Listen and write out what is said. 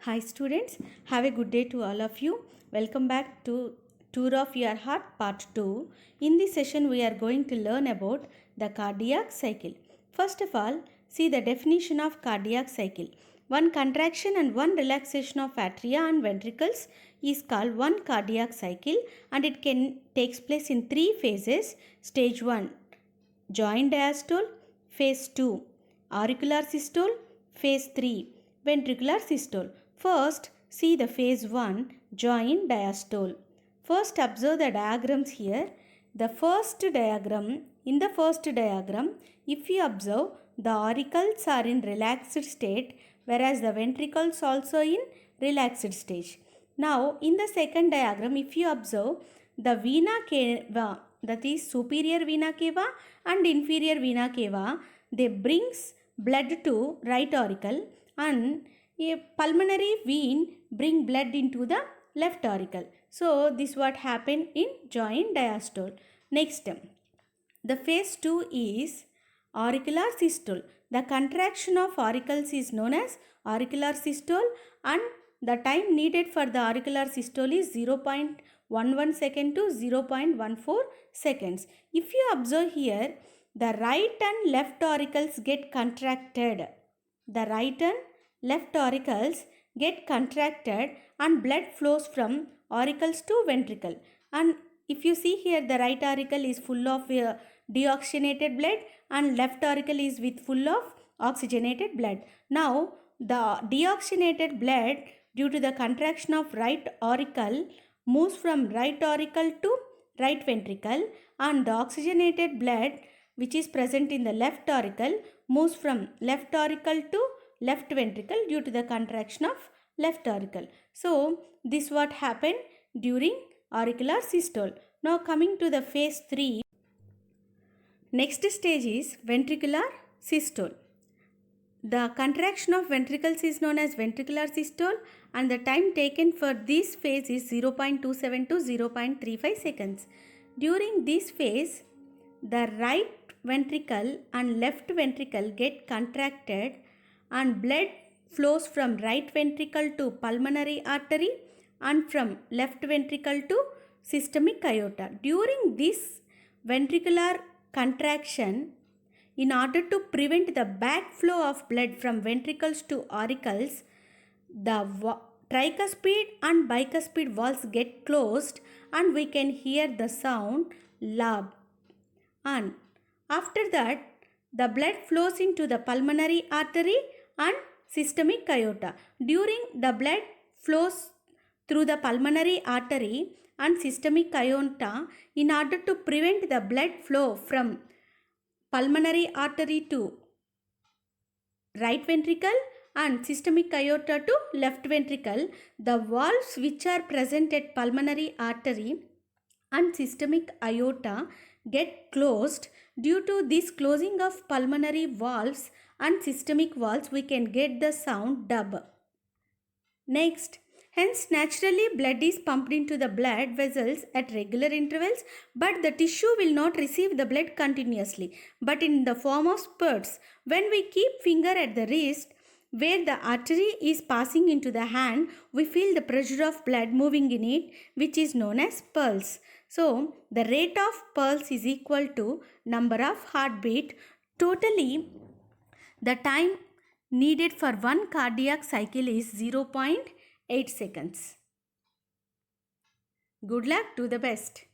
Hi students, have a good day to all of you. Welcome back to Tour of Your Heart Part 2. In this session we are going to learn about the cardiac cycle. First of all, see the definition of cardiac cycle. One contraction and one relaxation of atria and ventricles is called one cardiac cycle, and it takes place in three phases. Stage 1, joint diastole. Phase 2, auricular systole. Phase 3, ventricular systole. First, see the phase 1, joint diastole. First, observe the diagrams here. In the first diagram, if you observe, the auricles are in relaxed state, whereas the ventricles also in relaxed stage. Now, in the second diagram, if you observe, the vena cava, that is superior vena cava and inferior vena cava, they brings blood to right auricle, and a pulmonary vein bring blood into the left auricle. So this what happened in joint diastole. Next, the phase 2 is auricular systole. The contraction of auricles is known as auricular systole, and the time needed for the auricular systole is 0.11 second to 0.14 seconds. If you observe here, the right and left auricles get contracted. The right and left auricles get contracted and blood flows from auricles to ventricle. And if you see here, the right auricle is full of deoxygenated blood and left auricle is with full of oxygenated blood. Now the deoxygenated blood due to the contraction of right auricle moves from right auricle to right ventricle, and the oxygenated blood which is present in the left auricle moves from left auricle to left ventricle due to the contraction of left auricle. So this what happened during auricular systole. Now coming to the phase 3, next stage is ventricular systole. The contraction of ventricles is known as ventricular systole, and the time taken for this phase is 0.27 to 0.35 seconds. During this phase, the right ventricle and left ventricle get contracted and blood flows from right ventricle to pulmonary artery and from left ventricle to systemic aorta. During this ventricular contraction, in order to prevent the backflow of blood from ventricles to auricles, the tricuspid and bicuspid valves get closed and we can hear the sound lob. And after that, the blood flows into the pulmonary artery and systemic aorta. During the blood flows through the pulmonary artery and systemic aorta, in order to prevent the blood flow from pulmonary artery to right ventricle and systemic aorta to left ventricle, the valves which are present at pulmonary artery and systemic aorta get closed. Due to this closing of pulmonary valves and systemic valves, we can get the sound dub. Next, hence naturally blood is pumped into the blood vessels at regular intervals, but the tissue will not receive the blood continuously, but in the form of spurts. When we keep finger at the wrist where the artery is passing into the hand, we feel the pressure of blood moving in it, which is known as pulse. So the rate of pulse is equal to number of heartbeat. Totally, the time needed for one cardiac cycle is 0.8 seconds. Good luck, do the best.